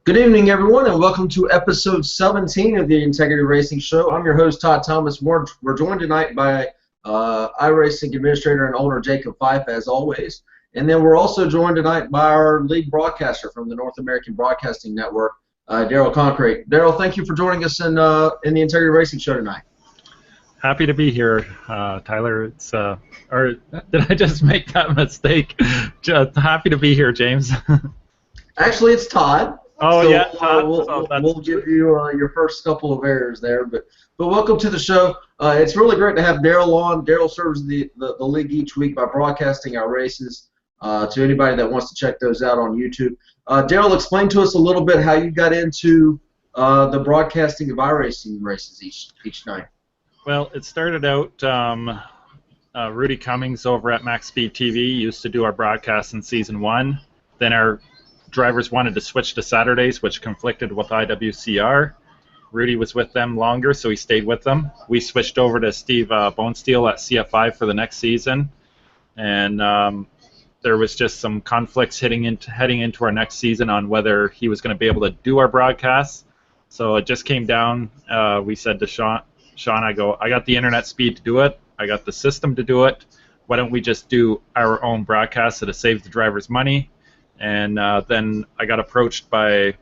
Good evening, everyone, and welcome to episode 17 of the Integrity Racing Show. I'm your host, Todd Thomas. We're joined tonight by iRacing administrator and owner Jacob Fife, as always. And then we're also joined tonight by our lead broadcaster from the North American Broadcasting Network, Daryl Cronkwright. Daryl, thank you for joining us in the Integrity Racing Show tonight. Happy to be here, Tyler. Or did I just make that mistake? Just happy to be here, James. Actually, it's Todd. Oh, so, yeah, Todd. We'll give you your first couple of errors there, but welcome to the show. It's really great to have Daryl on. Daryl serves the league each week by broadcasting our races to anybody that wants to check those out on YouTube. Daryl, explain to us a little bit how you got into the broadcasting of iRacing races each night. Well, it started out, Rudy Cummings over at Max Speed TV used to do our broadcast in Season 1. Then our drivers wanted to switch to Saturdays, which conflicted with IWCR. Rudy was with them longer, so he stayed with them. We switched over to Steve Bonesteel at CFI for the next season, and there was just some conflicts heading into our next season on whether he was going to be able to do our broadcasts. So it just came down. We said to Sean, I got the internet speed to do it. I got the system to do it. Why don't we just do our own broadcast so it saves the drivers money? And then I got approached by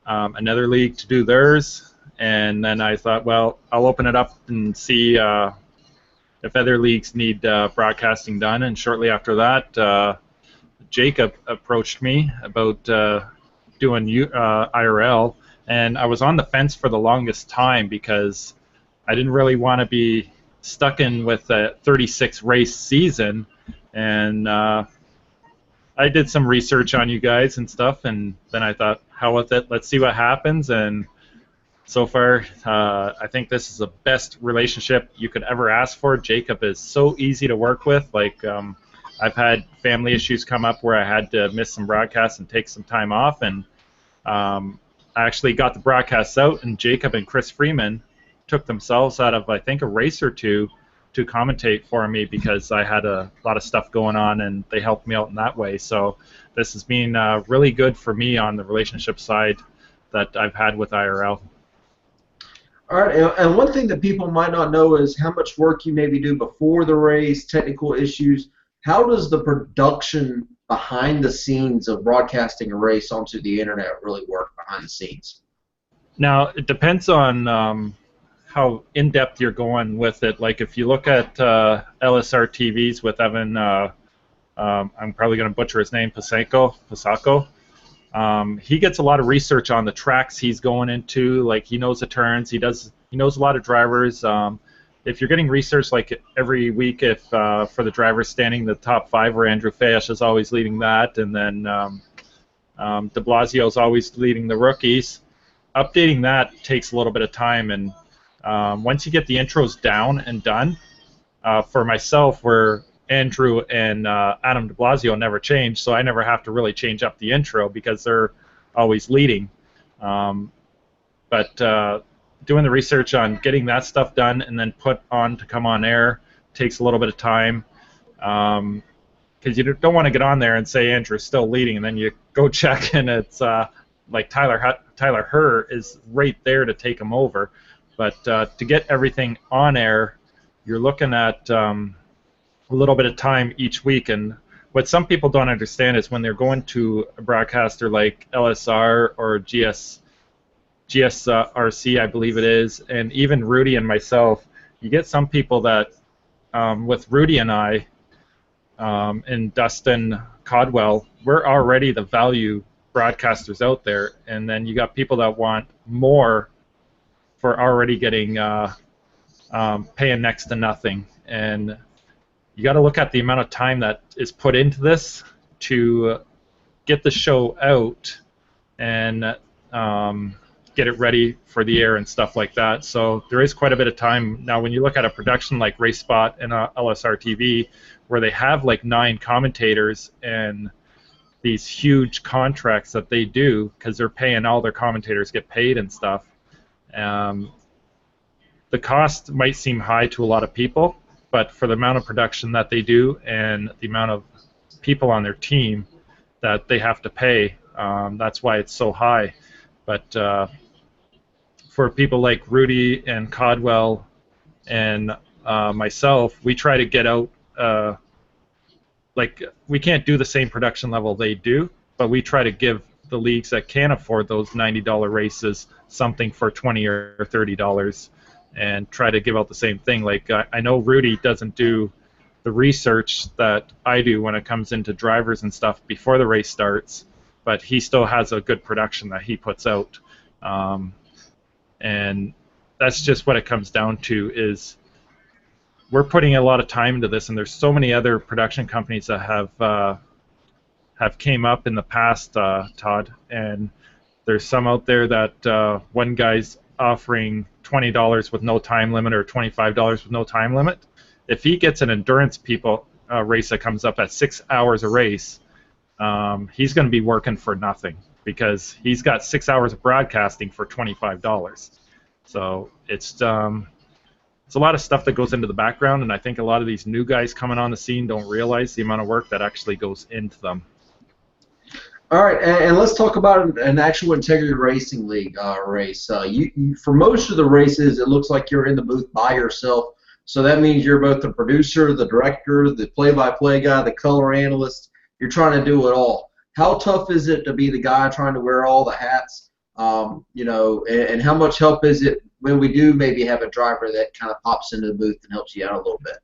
another league to do theirs, and then I thought, well, I'll open it up and see if other leagues need broadcasting done. And shortly after that, Jacob approached me about doing IRL, and I was on the fence for the longest time because I didn't really want to be stuck in with a 36 race season, and I did some research on you guys and stuff, and then I thought, hell with it, let's see what happens. And so far, I think this is the best relationship you could ever ask for. Jacob is so easy to work with. Like, I've had family issues come up where I had to miss some broadcasts and take some time off, and I actually got the broadcasts out, and Jacob and Chris Freeman took themselves out of, I think, a race or two to commentate for me because I had a lot of stuff going on, and they helped me out in that way. So this has been really good for me on the relationship side that I've had with IRL. All right, and one thing that people might not know is how much work you maybe do before the race, technical issues. How does the production behind the scenes of broadcasting a race onto the internet really work behind the scenes? Now, it depends on how in-depth you're going with it. Like if you look at LSR TVs with Evan, I'm probably going to butcher his name, Pasako. He gets a lot of research on the tracks he's going into. Like he knows the turns. He knows a lot of drivers. If you're getting research like every week, if for the drivers standing the top 5, where Andrew Fayesh is always leading that, and then De Blasio is always leading the rookies, updating that takes a little bit of time. And once you get the intros down and done, for myself, where Andrew and Adam De Blasio never change, so I never have to really change up the intro because they're always leading. But doing the research on getting that stuff done and then put on to come on air takes a little bit of time, because you don't want to get on there and say Andrew's still leading, and then you go check and it's like Tyler Herr is right there to take him over. But to get everything on air, you're looking at a little bit of time each week. And what some people don't understand is when they're going to a broadcaster like LSR or GSRC, I believe it is, and even Rudy and myself, you get some people that, with Rudy and I, and Dustin Codwell, we're already the value broadcasters out there, and then you got people that want more for already getting paying next to nothing. And you got to look at the amount of time that is put into this to get the show out and get it ready for the air and stuff like that. So there is quite a bit of time. Now when you look at a production like Race Spot and LSR TV, where they have like 9 commentators and these huge contracts that they do, because they're paying all their commentators get paid and stuff, the cost might seem high to a lot of people, but for the amount of production that they do and the amount of people on their team that they have to pay, That's why it's so high. But for people like Rudy and Codwell and myself, we try to get out. Like, we can't do the same production level they do, but we try to give the leagues that can afford those $90 races something for $20 or $30, and try to give out the same thing. Like, I know Rudy doesn't do the research that I do when it comes into drivers and stuff before the race starts, but he still has a good production that he puts out. And that's just what it comes down to, is we're putting a lot of time into this, and there's so many other production companies that have came up in the past, Todd, and there's some out there that one guy's offering $20 with no time limit or $25 with no time limit. If he gets an endurance race that comes up at 6 hours a race, he's going to be working for nothing, because he's got 6 hours of broadcasting for $25. So it's a lot of stuff that goes into the background, and I think a lot of these new guys coming on the scene don't realize the amount of work that actually goes into them. All right, and let's talk about an actual Integrity Racing League race. You, for most of the races, it looks like you're in the booth by yourself. So that means you're both the producer, the director, the play-by-play guy, the color analyst. You're trying to do it all. How tough is it to be the guy trying to wear all the hats? And how much help is it when we do maybe have a driver that kind of pops into the booth and helps you out a little bit?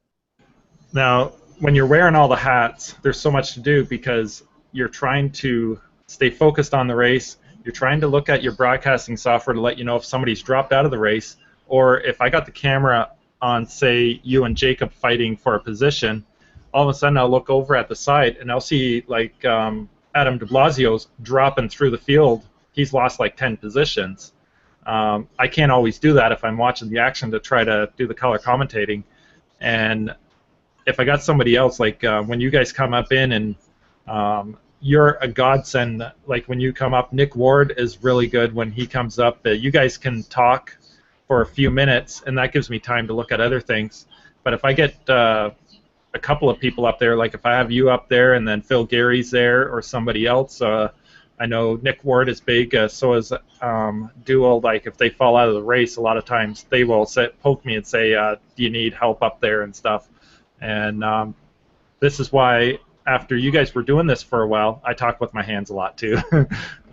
Now, when you're wearing all the hats, there's so much to do, because you're trying to stay focused on the race. You're trying to look at your broadcasting software to let you know if somebody's dropped out of the race, or if I got the camera on, say, you and Jacob fighting for a position, all of a sudden I'll look over at the side and I'll see, like, Adam de Blasio's dropping through the field. He's lost like 10 positions. I can't always do that if I'm watching the action to try to do the color commentating. And if I got somebody else, like when you guys come up in and you're a godsend, like when you come up, Nick Ward is really good when he comes up. You guys can talk for a few minutes, and that gives me time to look at other things. But if I get a couple of people up there, like if I have you up there and then Phil Gary's there or somebody else, I know Nick Ward is big, so is Dual. Like, if they fall out of the race, a lot of times they will poke me and say, do you need help up there and stuff. And this is why, after you guys were doing this for a while, I talk with my hands a lot too.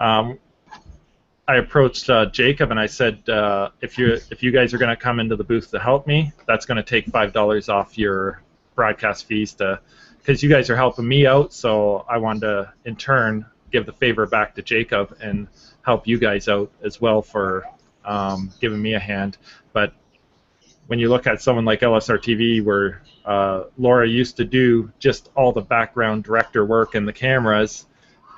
I approached Jacob and I said, if you guys are going to come into the booth to help me, that's going to take $5 off your broadcast fees, because you guys are helping me out. So I wanted to, in turn, give the favor back to Jacob and help you guys out as well for giving me a hand. But when you look at someone like LSR TV, where Laura used to do just all the background director work and the cameras,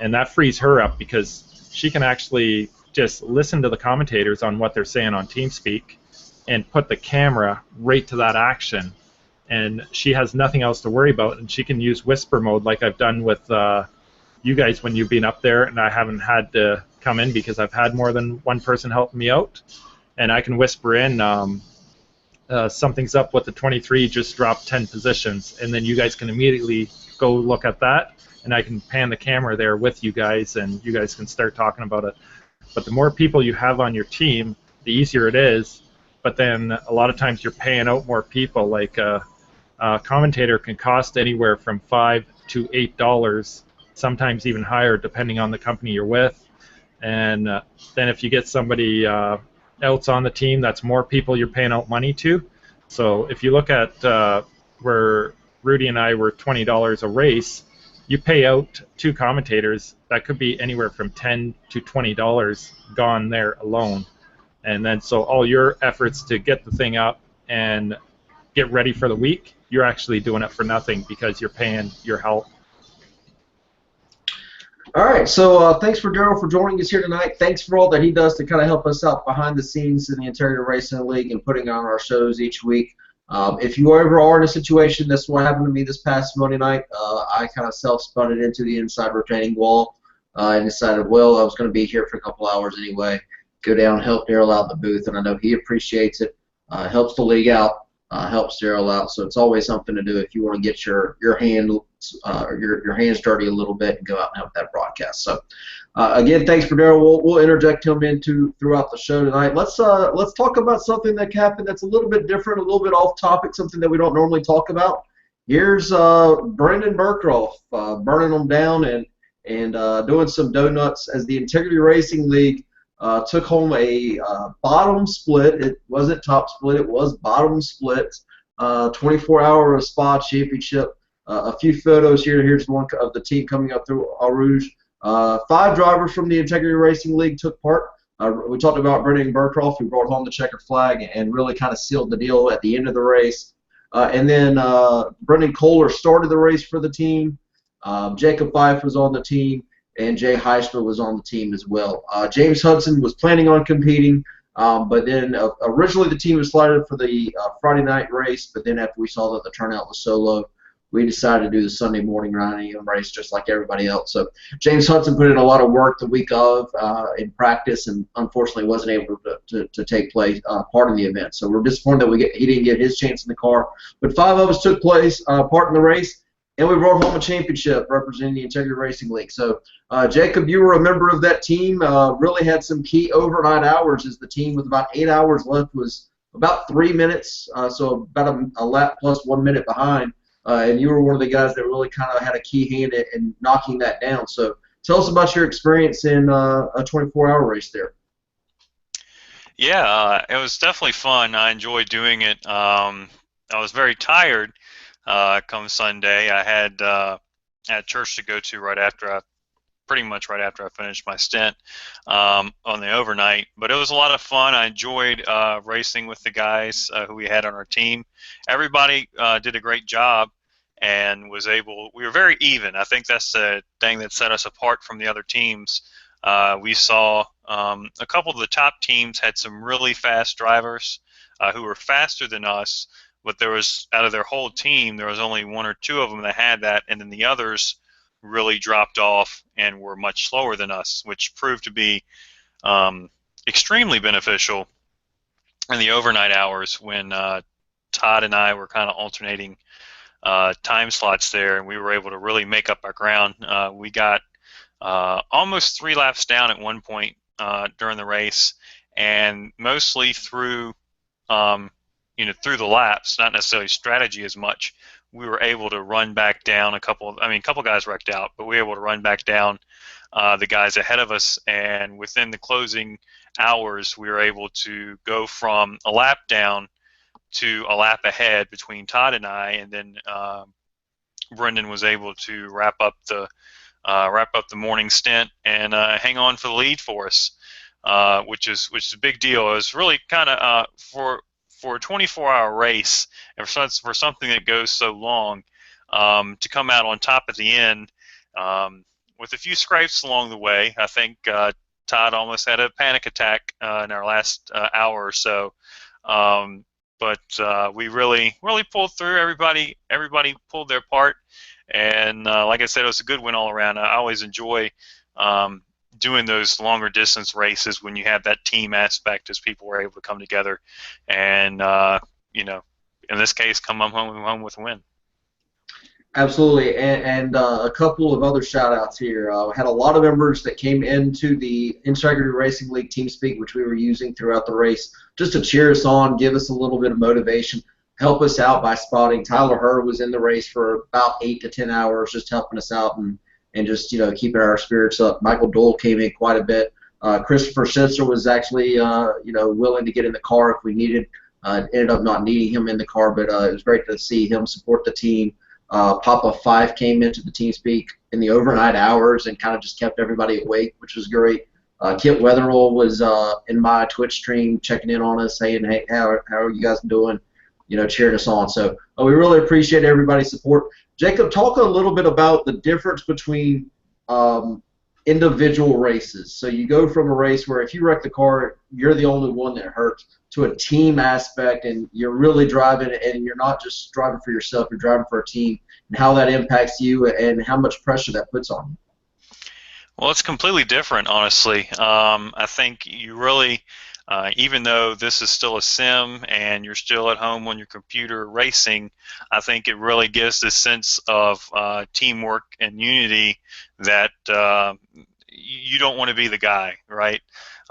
and that frees her up, because she can actually just listen to the commentators on what they're saying on TeamSpeak and put the camera right to that action, and she has nothing else to worry about, and she can use whisper mode like I've done with you guys when you've been up there, and I haven't had to come in because I've had more than one person helping me out, and I can whisper in, something's up with the 23, just dropped 10 positions, and then you guys can immediately go look at that, and I can pan the camera there with you guys, and you guys can start talking about it. But the more people you have on your team, the easier it is, but then a lot of times you're paying out more people. Like a commentator can cost anywhere from $5 to $8, sometimes even higher, depending on the company you're with. And then if you get somebody else on the team, that's more people you're paying out money to. So if you look at where Rudy and I were $20 a race, you pay out 2 commentators, that could be anywhere from $10 to $20 gone there alone. And then so all your efforts to get the thing up and get ready for the week, you're actually doing it for nothing, because you're paying your help. All right, so thanks for Daryl for joining us here tonight. Thanks for all that he does to kind of help us out behind the scenes in the Integrity Racing League and putting on our shows each week. If you ever are in a situation, that's what happened to me this past Monday night. I kind of self-spun it into the inside retaining wall and decided, well, I was going to be here for a couple hours anyway. Go down and help Daryl out in the booth, and I know he appreciates it. Helps the league out, helps Daryl out, so it's always something to do if you want to get your hands dirty a little bit and go out and help that broadcast. So Again, thanks for Daryl. We'll interject him into throughout the show tonight. Let's talk about something that happened that's a little bit different, a little bit off topic, something that we don't normally talk about. Here's Brendan Burkroff burning them down and doing some donuts as the Integrity Racing League took home a bottom split. It wasn't top split. It was bottom split. 24-hour spa championship. A few photos here. Here's one of the team coming up through Eau Rouge. 5 drivers from the Integrity Racing League took part. We talked about Brendan Burkroff, who brought home the checkered flag and really kind of sealed the deal at the end of the race. And then Brendan Kohler started the race for the team. Jacob Fife was on the team, and Jay Heisler was on the team as well. James Hudson was planning on competing, but then originally the team was slated for the Friday night race, but then after we saw that the turnout was so low, we decided to do the Sunday morning 9 a.m. race just like everybody else. So James Hudson put in a lot of work the week of in practice, and unfortunately wasn't able to take part in the event. So we're disappointed that he didn't get his chance in the car. But 5 of us took part in the race, and we brought home a championship representing the Integrity Racing League. So Jacob, you were a member of that team. Really had some key overnight hours as the team with about 8 hours left was about 3 minutes, so about a lap plus 1 minute behind. And you were one of the guys that really kind of had a key hand in knocking that down. So tell us about your experience in a 24-hour race there. Yeah, it was definitely fun. I enjoyed doing it. I was very tired come Sunday. I had church to go to pretty much right after I finished my stint on the overnight. But it was a lot of fun. I enjoyed racing with the guys who we had on our team. Everybody did a great job and we were very even. I think that's the thing that set us apart from the other teams. We saw a couple of the top teams had some really fast drivers who were faster than us, but there was, out of their whole team, there was only 1 or 2 of them that had that, and then the others really dropped off and were much slower than us, which proved to be extremely beneficial in the overnight hours when Todd and I were kind of alternating time slots there, and we were able to really make up our ground. We got almost 3 laps down at one point during the race, and mostly through through the laps, not necessarily strategy as much. We were able to run back down a couple guys wrecked out, but we were able to run back down the guys ahead of us, and within the closing hours, we were able to go from a lap down to a lap ahead between Todd and I, and then Brendan was able to wrap up the morning stint and hang on for the lead for us, which is a big deal. It was really kind of for a 24-hour race, and for something that goes so long, to come out on top at the end with a few scrapes along the way. I think Todd almost had a panic attack in our last hour or so, but we really pulled through. Everybody pulled their part, and like I said, it was a good win all around. I always enjoy doing those longer distance races when you have that team aspect, as people were able to come together and in this case come home with a win. Absolutely, and a couple of other shout outs here. Had a lot of members that came into the Integrity Racing League TeamSpeak, which we were using throughout the race, just to cheer us on, give us a little bit of motivation, help us out by spotting. Tyler Herr was in the race for about 8 to 10 hours, just helping us out and just keeping our spirits up. Michael Dole came in quite a bit. Christopher Schnitzer was actually willing to get in the car if we needed. Ended up not needing him in the car, but it was great to see him support the team. Papa Fife came into the TeamSpeak in the overnight hours and kind of just kept everybody awake, which was great. Kit Weatherall was in my Twitch stream checking in on us, saying, hey, how are you guys doing? Cheering us on. So we really appreciate everybody's support. Jacob, talk a little bit about the difference between individual races. So you go from a race where if you wreck the car, you're the only one that hurts, to a team aspect, and you're really driving, and you're not just driving for yourself, you're driving for a team, and how that impacts you and how much pressure that puts on you. Well, it's completely different, honestly. I think you really, even though this is still a sim and you're still at home on your computer racing, I think it really gives this sense of teamwork and unity that you don't want to be the guy, right?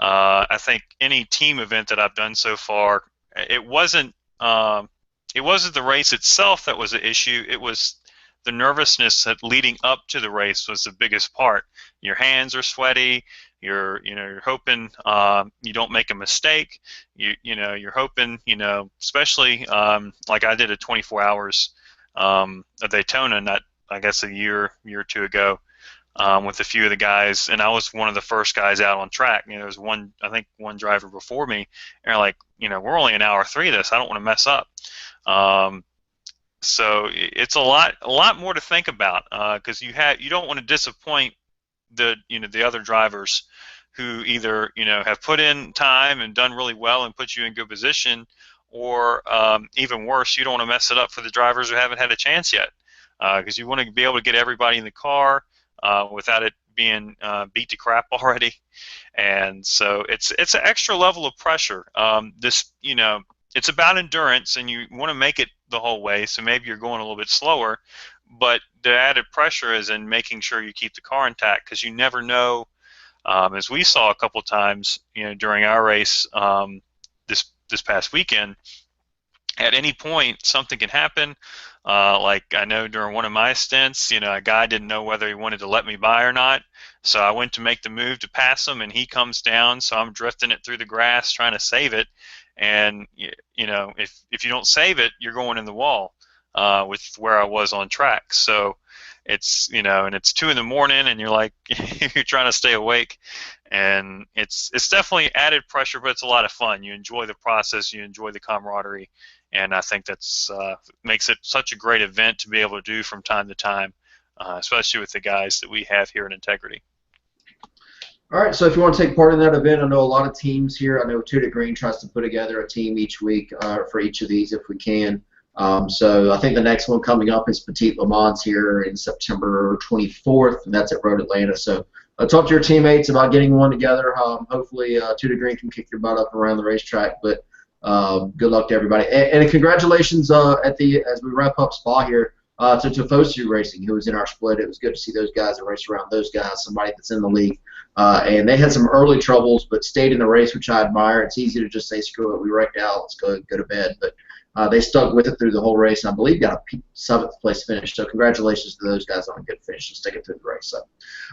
I think any team event that I've done so far, it wasn't the race itself that was the issue. It was the nervousness that leading up to the race was the biggest part. Your hands are sweaty. You're hoping you don't make a mistake. You're hoping, especially like I did a 24 hours of Daytona, not I guess a year or two ago, with a few of the guys, and I was one of the first guys out on track. There was I think one driver before me, and they're like, we're only an hour 3 of this. I don't want to mess up. So it's a lot more to think about, because you don't want to disappoint the other drivers who either have put in time and done really well and put you in good position, or even worse, you don't want to mess it up for the drivers who haven't had a chance yet, because you want to be able to get everybody in the car without it being beat to crap already. And so it's an extra level of pressure. It's about endurance, and you want to make it the whole way, so maybe you're going a little bit slower, but the added pressure is in making sure you keep the car intact, because you never know, as we saw a couple times during our race this past weekend, at any point something can happen. Like I know during one of my stints, a guy didn't know whether he wanted to let me by or not, so I went to make the move to pass him, and he comes down, so I'm drifting it through the grass trying to save it, and if you don't save it, you're going in the wall with where I was on track. So it's and it's 2 in the morning, and you're like you're trying to stay awake, and it's definitely added pressure, but it's a lot of fun. You enjoy the process, you enjoy the camaraderie, and I think that's makes it such a great event to be able to do from time to time, especially with the guys that we have here in Integrity. All right, so if you want to take part in that event, I know a lot of teams here. I know Two to Green tries to put together a team each week for each of these if we can. So I think the next one coming up is Petite Le Mans here in September 24th, and that's at Road Atlanta. So talk to your teammates about getting one together. Hopefully Two to Green can kick your butt up around the racetrack, but good luck to everybody. And congratulations as we wrap up Spa here to Tifosi Racing, who was in our split. It was good to see those guys and race around those guys, somebody that's in the league. And they had some early troubles, but stayed in the race, which I admire. It's easy to just say, screw it, we wrecked out, let's go to bed. But they stuck with it through the whole race, and I believe got a 7th place finish. So congratulations to those guys on a good finish and sticking through the race. So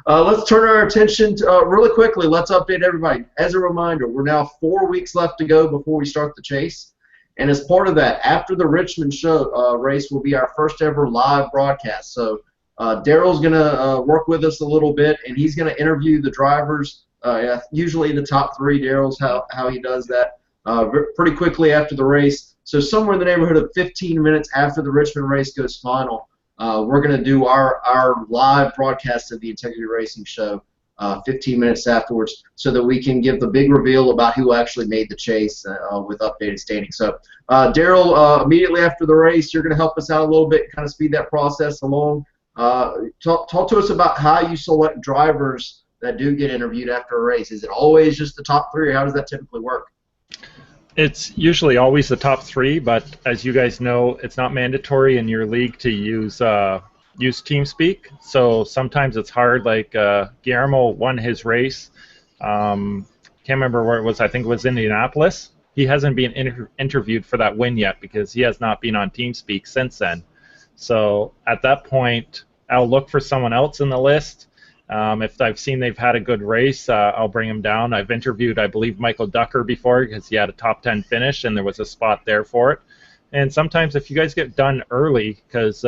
let's turn our attention to, really quickly, let's update everybody. As a reminder, we're now 4 weeks left to go before we start the chase. And as part of that, after the Richmond show race will be our first ever live broadcast. So Daryl's going to work with us a little bit, and he's going to interview the drivers, usually the top 3. Daryl's how he does that pretty quickly after the race. So somewhere in the neighborhood of 15 minutes after the Richmond race goes final, we're going to do our live broadcast of the Integrity Racing show 15 minutes afterwards, so that we can give the big reveal about who actually made the chase with updated standings. So Daryl, immediately after the race, you're going to help us out a little bit, kind of speed that process along. Talk to us about how you select drivers that do get interviewed after a race. Is it always just the top 3, or how does that typically work? It's usually always the top 3, but as you guys know, it's not mandatory in your league to use TeamSpeak. So sometimes it's hard. Like Guillermo won his race. Can't remember where it was. I think it was Indianapolis. He hasn't been interviewed for that win yet because he has not been on TeamSpeak since then. So at that point, I'll look for someone else in the list. If I've seen they've had a good race, I'll bring them down. I've interviewed, I believe, Michael Ducker before because he had a top 10 finish and there was a spot there for it. And sometimes if you guys get done early, because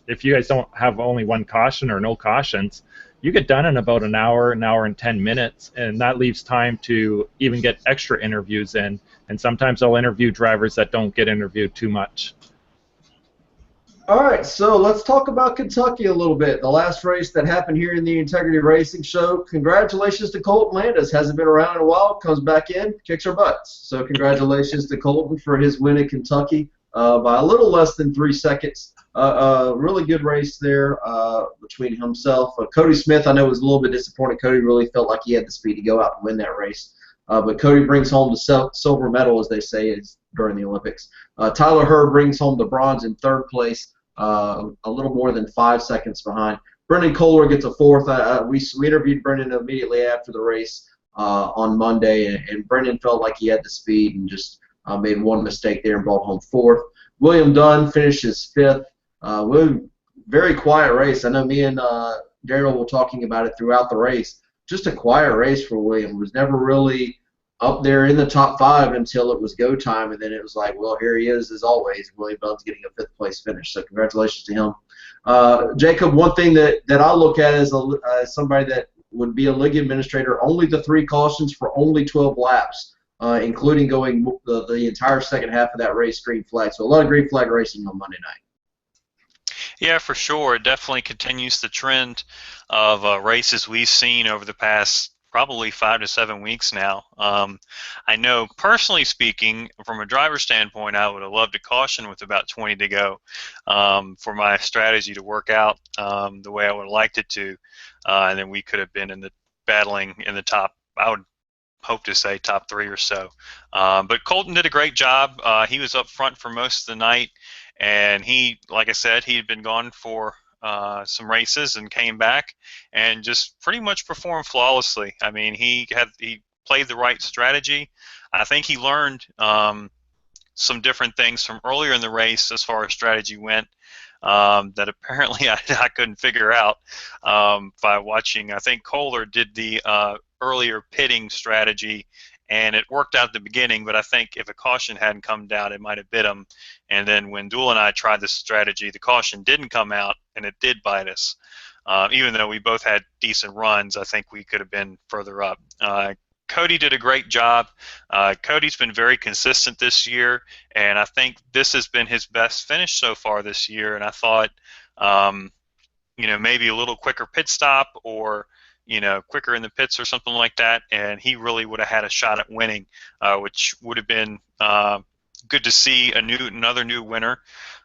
if you guys don't have only one caution or no cautions, you get done in about an hour and 10 minutes, and that leaves time to even get extra interviews in. And sometimes I'll interview drivers that don't get interviewed too much. All right, so let's talk about Kentucky a little bit. The last race that happened here in the Integrity Racing show. Congratulations to Colton Landis. Hasn't been around in a while. Comes back in, kicks our butts. So congratulations to Colton for his win at Kentucky by a little less than 3 seconds. Really good race there between himself. Cody Smith, I know, was a little bit disappointed. Cody really felt like he had the speed to go out and win that race. But Cody brings home the silver medal, as they say, during the Olympics. Tyler Herr brings home the bronze in 3rd place, a little more than 5 seconds behind. Brendan Kohler gets a fourth. We interviewed Brendan immediately after the race on Monday, and Brendan felt like he had the speed and just made one mistake there and brought home fourth. William Dunn finishes fifth. Very quiet race. I know me and Daryl were talking about it throughout the race. Just a quiet race for William. Was never really up there in the top 5 until it was go time, and then it was like, well, here he is as always. William Dunn's getting a 5th place finish, so congratulations to him. Jacob, one thing that I look at as somebody that would be a league administrator, only the 3 cautions for only 12 laps, including going the entire second half of that race green flag. So a lot of green flag racing on Monday night. Yeah, for sure. It definitely continues the trend of races we've seen over the past probably 5 to 7 weeks now. I know, personally speaking, from a driver's standpoint, I would have loved a caution with about 20 to go for my strategy to work out the way I would have liked it to, and then we could have been in the battling in the top. I would hope to say top 3 or so. But Colton did a great job. He was up front for most of the night, and he, like I said, he had been gone for some races and came back and just pretty much performed flawlessly. I mean, he played the right strategy. I think he learned some different things from earlier in the race as far as strategy went that apparently I couldn't figure out by watching. I think Kohler did the earlier pitting strategy, and it worked out at the beginning, but I think if a caution hadn't come down, it might have bit him. And then when Dool and I tried this strategy, the caution didn't come out, and it did bite us. Even though we both had decent runs, I think we could have been further up. Cody did a great job. Cody's been very consistent this year, and I think this has been his best finish so far this year. And I thought, maybe a little quicker pit stop or quicker in the pits or something like that, and he really would have had a shot at winning, which would have been good to see another new winner.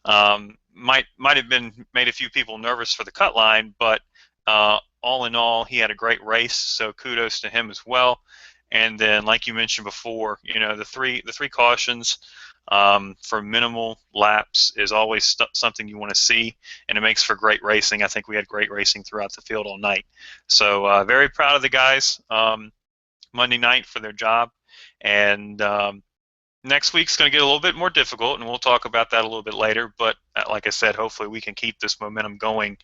Might have been made a few people nervous for the cut line, but all in all, he had a great race, so kudos to him as well. And then, like you mentioned before, the three cautions for minimal laps is always something you want to see, and it makes for great racing. I think we had great racing throughout the field all night. So very proud of the guys Monday night for their job. And next week's going to get a little bit more difficult, and we'll talk about that a little bit later. But like I said, hopefully we can keep this momentum going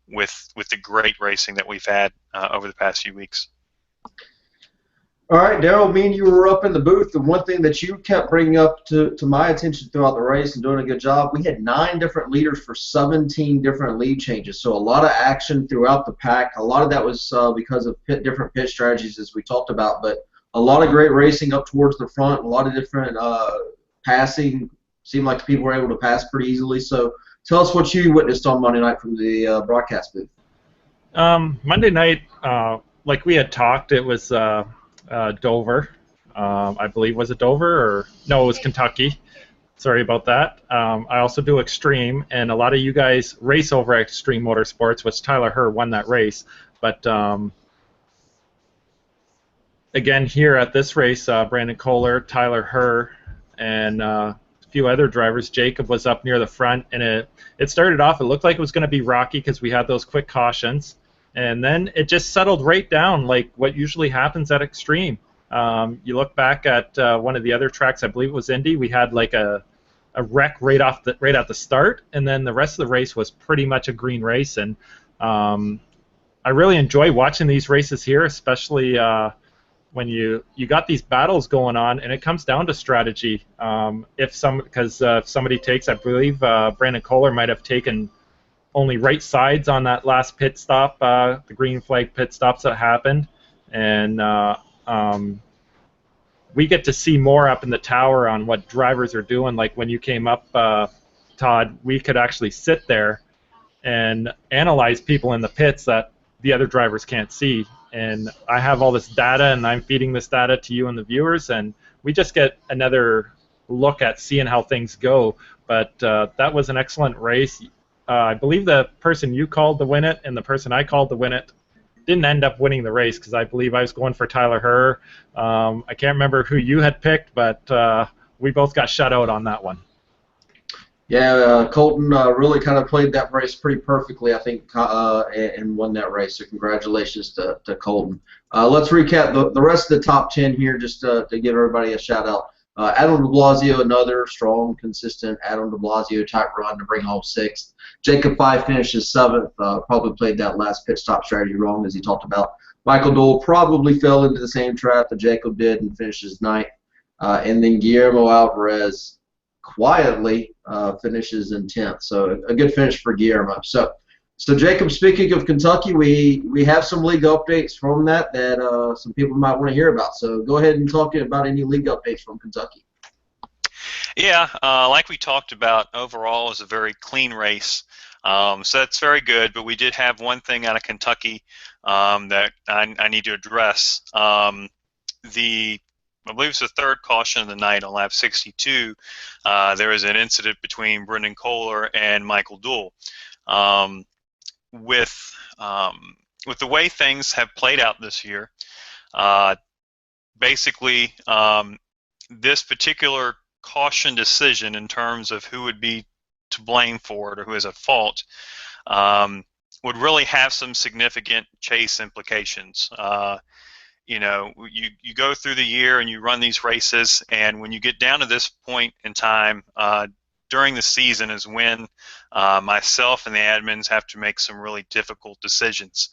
with the great racing that we've had over the past few weeks. All right, Daryl, me and you were up in the booth, and one thing that you kept bringing up to my attention throughout the race and doing a good job, we had 9 different leaders for 17 different lead changes, so a lot of action throughout the pack. A lot of that was because of different pit strategies, as we talked about, but a lot of great racing up towards the front, a lot of different passing. Seemed like people were able to pass pretty easily. So tell us what you witnessed on Monday night from the broadcast booth. Monday night, like we had talked, it was Dover. I believe, was it Dover? Or no, it was Kentucky. Sorry about that. I also do Extreme, and a lot of you guys race over at Extreme Motorsports, which Tyler Herr won that race. But again, here at this race, Brandon Kohler, Tyler Herr, and a few other drivers. Jacob was up near the front, and it started off, it looked like it was going to be rocky because we had those quick cautions. And then it just settled right down like what usually happens at Extreme. You look back at one of the other tracks, I believe it was Indy, we had like a wreck right at the start, and then the rest of the race was pretty much a green race. And I really enjoy watching these races here, especially when you got these battles going on, and it comes down to strategy. If somebody takes, I believe Brandon Kohler might have taken only right sides on that last pit stop, the green flag pit stops that happened, and we get to see more up in the tower on what drivers are doing. Like when you came up, Todd, we could actually sit there and analyze people in the pits that the other drivers can't see. And I have all this data, and I'm feeding this data to you and the viewers, and we just get another look at seeing how things go. But that was an excellent race. I believe the person you called to win it and the person I called to win it didn't end up winning the race, because I believe I was going for Tyler Herr. I can't remember who you had picked, but we both got shut out on that one. Yeah, Colton really kind of played that race pretty perfectly, I think, and won that race. So congratulations to Colton. Let's recap the rest of the top 10 here just to give everybody a shout out. Adam de Blasio, another strong, consistent Adam de Blasio type run to bring home sixth. Jacob Fife finishes seventh. Probably played that last pit stop strategy wrong, as he talked about. Michael Dole probably fell into the same trap that Jacob did and finishes ninth. And then Guillermo Alvarez quietly finishes in 10th. So a good finish for Guillermo. So Jacob, speaking of Kentucky, we have some league updates from that some people might want to hear about. So go ahead and talk about any league updates from Kentucky. Yeah, like we talked about, overall is a very clean race. So that's very good, but we did have one thing out of Kentucky that I need to address. I believe it's the third caution of the night on lap 62. There was an incident between Brendan Kohler and Michael Deuel. With the way things have played out this year, basically this particular caution decision in terms of who would be to blame for it or who is at fault would really have some significant chase implications. You know, you go through the year and you run these races, and when you get down to this point in time during the season is when myself and the admins have to make some really difficult decisions.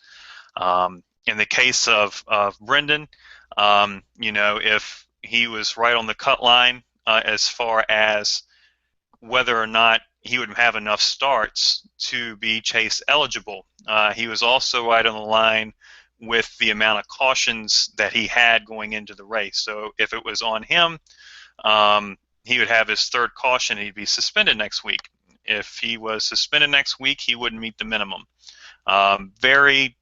In the case of Brendan, you know, if he was right on the cut line as far as whether or not he would have enough starts to be chase eligible. He was also right on the line with the amount of cautions that he had going into the race. So if it was on him, he would have his third caution and he'd be suspended next week. If he was suspended next week, he wouldn't meet the minimum. Very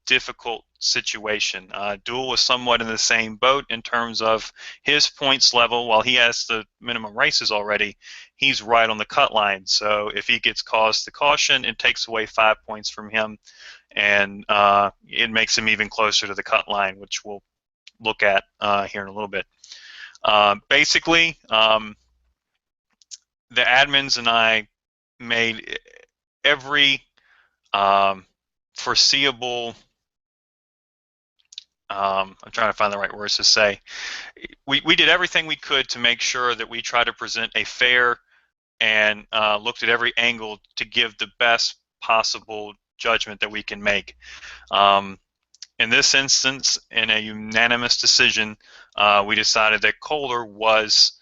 difficult situation. Deuel was somewhat in the same boat in terms of his points level. While he has the minimum races already, he's right on the cut line. So if he gets caused the caution, it takes away 5 points from him, and it makes him even closer to the cut line, which we'll look at here in a little bit. Basically, the admins and I made every foreseeable I'm trying to find the right words to say. We did everything we could to make sure that we try to present a fair and looked at every angle to give the best possible judgment that we can make. In this instance, in a unanimous decision, we decided that Kohler was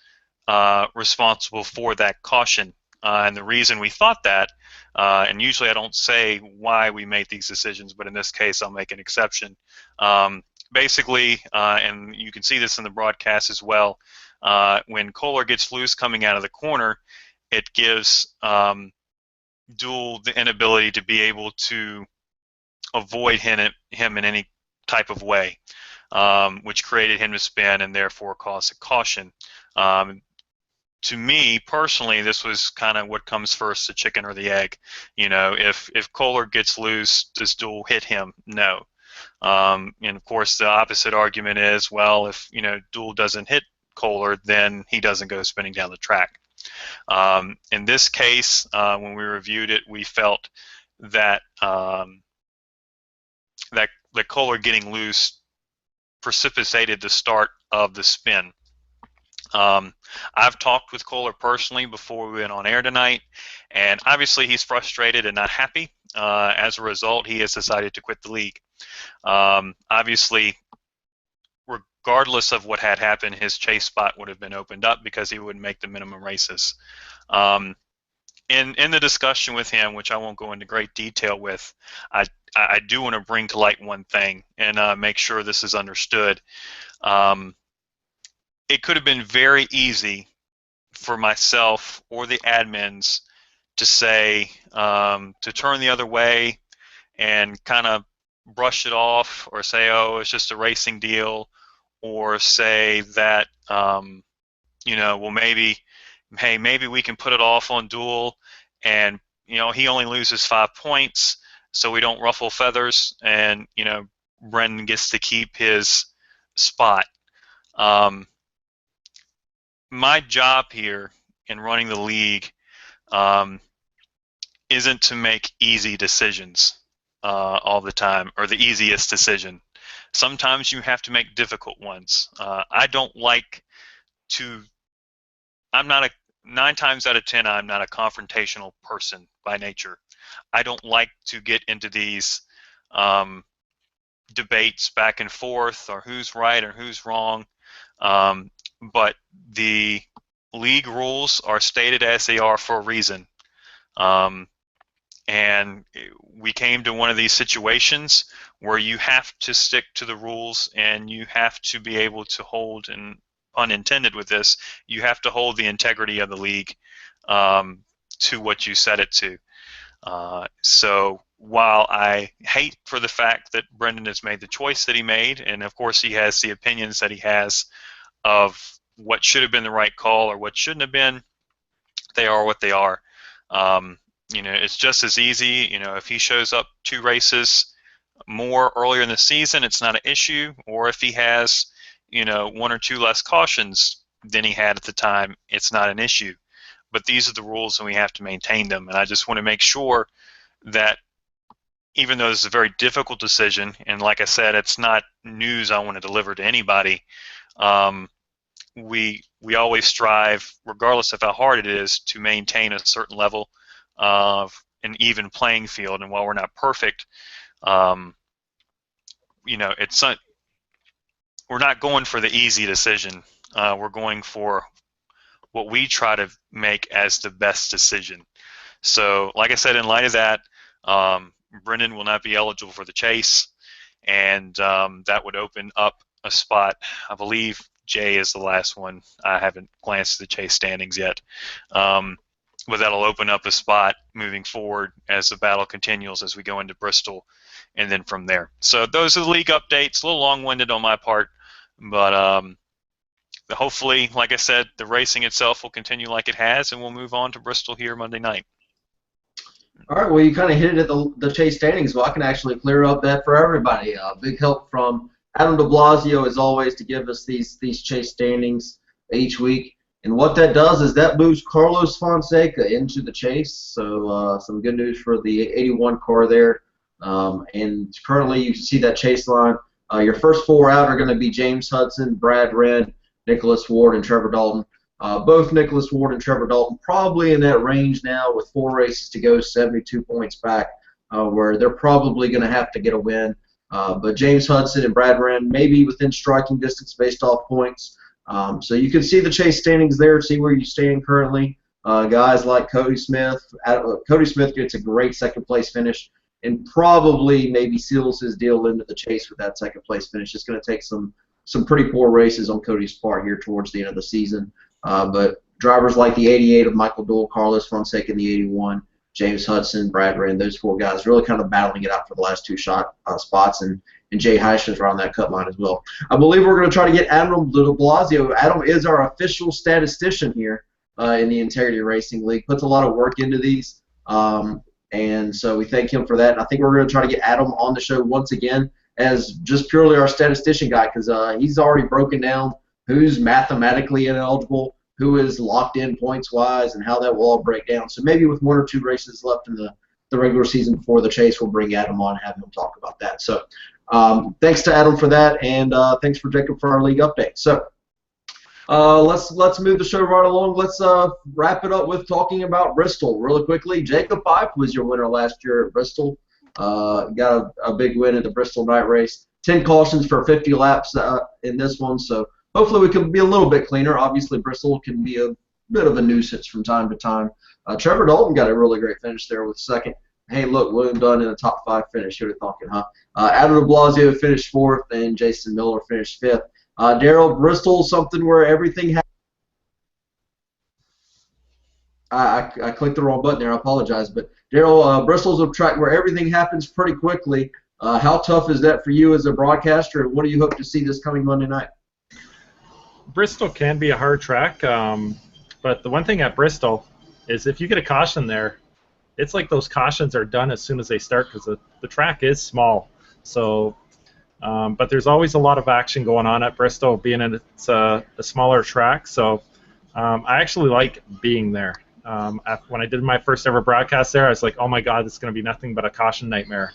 responsible for that caution. And the reason we thought that, and usually I don't say why we make these decisions, but in this case I'll make an exception. Basically, and you can see this in the broadcast as well, when Kohler gets loose coming out of the corner, it gives Deuel the inability to be able to avoid him in any type of way, which created him to spin and therefore caused a caution. To me personally, this was kind of what comes first, the chicken or the egg. You know, if Kohler gets loose, does Deuel hit him? No. And of course, the opposite argument is, well, if Deuel doesn't hit Kohler, then he doesn't go spinning down the track. In this case, when we reviewed it, we felt that that Kohler getting loose precipitated the start of the spin. I've talked with Kohler personally before we went on air tonight, and obviously he's frustrated and not happy. As a result, he has decided to quit the league. Obviously, regardless of what had happened, his chase spot would have been opened up because he wouldn't make the minimum races. In the discussion with him, which I won't go into great detail with, I do want to bring to light one thing and make sure this is understood. It could have been very easy for myself or the admins to say, to turn the other way and kind of brush it off, or say, oh, it's just a racing deal, or say that, well, maybe we can put it off on Deuel, and he only loses 5 points, so we don't ruffle feathers, and Brendan gets to keep his spot. My job here in running the league isn't to make easy decisions all the time, or the easiest decision. Sometimes you have to make difficult ones. I don't like to. I'm not a 9 times out of 10. I'm not a confrontational person by nature. I don't like to get into these debates back and forth, or who's right or who's wrong. But the league rules are stated as they are for a reason. And we came to one of these situations where you have to stick to the rules, and you have to be able to hold, and unintended with this, you have to hold the integrity of the league to what you set it to. So while I hate for the fact that Brendan has made the choice that he made, and of course he has the opinions that he has of what should have been the right call or what shouldn't have been, they are what they are. It's just as easy, if he shows up 2 races more earlier in the season, it's not an issue. Or if he has, 1 or 2 less cautions than he had at the time, it's not an issue. But these are the rules, and we have to maintain them. And I just want to make sure that, even though this is a very difficult decision, and like I said, it's not news I want to deliver to anybody, we always strive, regardless of how hard it is, to maintain a certain level of an even playing field. And while we're not perfect, it's not, we're not going for the easy decision. We're going for what we try to make as the best decision. So, like I said, in light of that, Brendan will not be eligible for the chase, and that would open up a spot. I believe Jay is the last one. I haven't glanced at the chase standings yet. But that'll open up a spot moving forward as the battle continues as we go into Bristol, and then from there. So those are the league updates. A little long-winded on my part, but hopefully, like I said, the racing itself will continue like it has, and we'll move on to Bristol here Monday night. All right, well, you kind of hit it at the chase standings. Well, I can actually clear up that for everybody. Big help from Adam de Blasio, as always, to give us these chase standings each week. And what that does is that moves Carlos Fonseca into the chase. So some good news for the 81 car there. And currently you see that chase line. Your first 4 out are going to be James Hudson, Brad Wren, Nicholas Ward, and Trevor Dalton. Both Nicholas Ward and Trevor Dalton probably in that range now with 4 races to go, 72 points back, where they're probably going to have to get a win. But James Hudson and Brad Wren may be within striking distance based off points. So you can see the chase standings there, see where you stand currently. Guys like Cody Smith. Cody Smith gets a great second-place finish and probably maybe seals his deal into the chase with that second-place finish. It's going to take some pretty poor races on Cody's part here towards the end of the season. But drivers like the 88 of Michael Dole, Carlos Fonseca in the 81, James Hudson, Brad Wren, those 4 guys really kind of battling it out for the last 2 spots, and Jay Heisman's around that cut line as well. I believe we're going to try to get Adam de Blasio. Adam is our official statistician here in the Integrity Racing League. Puts a lot of work into these, and so we thank him for that. And I think we're going to try to get Adam on the show once again as just purely our statistician guy, because he's already broken down who's mathematically ineligible, who is locked in points-wise, and how that will all break down. So maybe with 1 or 2 races left in the regular season before the chase, we'll bring Adam on and have him talk about that. So thanks to Adam for that, and thanks for Jacob for our league update. So let's move the show right along. Let's wrap it up with talking about Bristol really quickly. Jacob Fife was your winner last year at Bristol. Got a big win at the Bristol night race. 10 cautions for 50 laps in this one, so hopefully we can be a little bit cleaner. Obviously, Bristol can be a bit of a nuisance from time to time. Trevor Dalton got a really great finish there with second. Hey, look, William Dunn in the top 5 finish. Who are talking, huh? Adam de Blasio finished 4th, and Jason Miller finished 5th. Daryl, Bristol, something where everything happened. I clicked the wrong button there. I apologize. But, Daryl, Bristol's a track where everything happens pretty quickly. How tough is that for you as a broadcaster, and what do you hope to see this coming Monday night? Bristol can be a hard track, but the one thing at Bristol is if you get a caution there, it's like those cautions are done as soon as they start because the track is small. So, but there's always a lot of action going on at Bristol, being it's a smaller track. So I actually like being there. When I did my first ever broadcast there, I was like, oh my God, this is going to be nothing but a caution nightmare.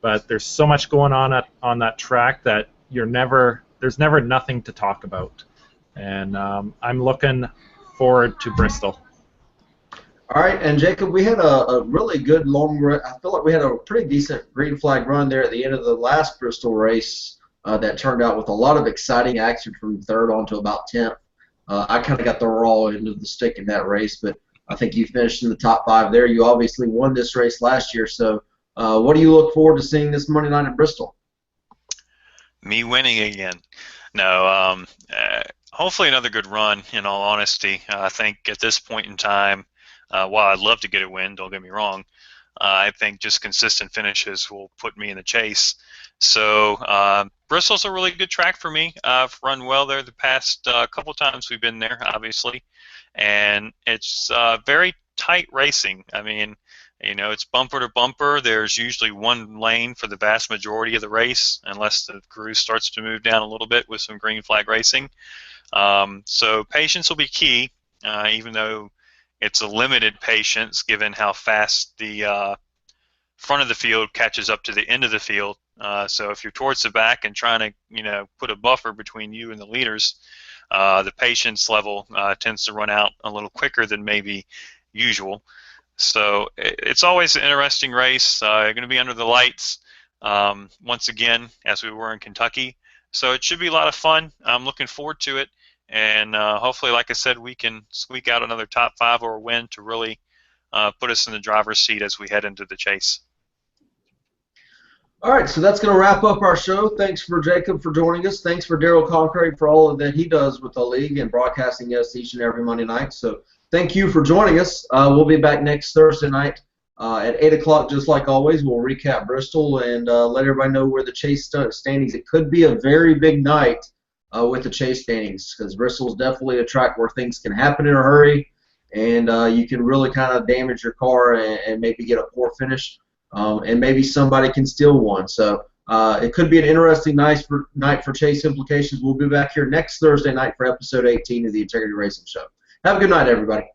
But there's so much going on that track that there's never nothing to talk about. And I'm looking forward to Bristol. All right, and Jacob, we had a really good long run. I feel like we had a pretty decent green flag run there at the end of the last Bristol race that turned out with a lot of exciting action from third on to about 10th. I kind of got the raw end of the stick in that race, but I think you finished in the top 5 there. You obviously won this race last year, so what do you look forward to seeing this Monday night in Bristol? Me winning again. No, hopefully another good run, in all honesty. I think at this point in time, while I'd love to get a win, don't get me wrong, I think just consistent finishes will put me in the chase. So Bristol's a really good track for me. I've run well there the past couple times we've been there, obviously, and it's very tight racing. I mean, you know, it's bumper to bumper. There's usually one lane for the vast majority of the race, unless the crew starts to move down a little bit with some green flag racing. So patience will be key, even though it's a limited patience given how fast the front of the field catches up to the end of the field. So if you're towards the back and trying to, you know, put a buffer between you and the leaders, the patience level tends to run out a little quicker than maybe usual. So it's always an interesting race. You're going to be under the lights once again, as we were in Kentucky. So it should be a lot of fun. I'm looking forward to it. And hopefully, like I said, we can squeak out another top 5 or a win to really put us in the driver's seat as we head into the chase. All right, so that's going to wrap up our show. Thanks for Jacob for joining us. Thanks for Daryl Cronkwright for all of that he does with the league and broadcasting us each and every Monday night. So thank you for joining us. We'll be back next Thursday night at 8 o'clock, just like always. We'll recap Bristol and let everybody know where the chase standings. It could be a very big night with the chase standings, because Bristol is definitely a track where things can happen in a hurry, and you can really kind of damage your car and maybe get a poor finish, and maybe somebody can steal one. So it could be an interesting night for chase implications. We'll be back here next Thursday night for episode 18 of the Integrity Racing Show. Have a good night, everybody.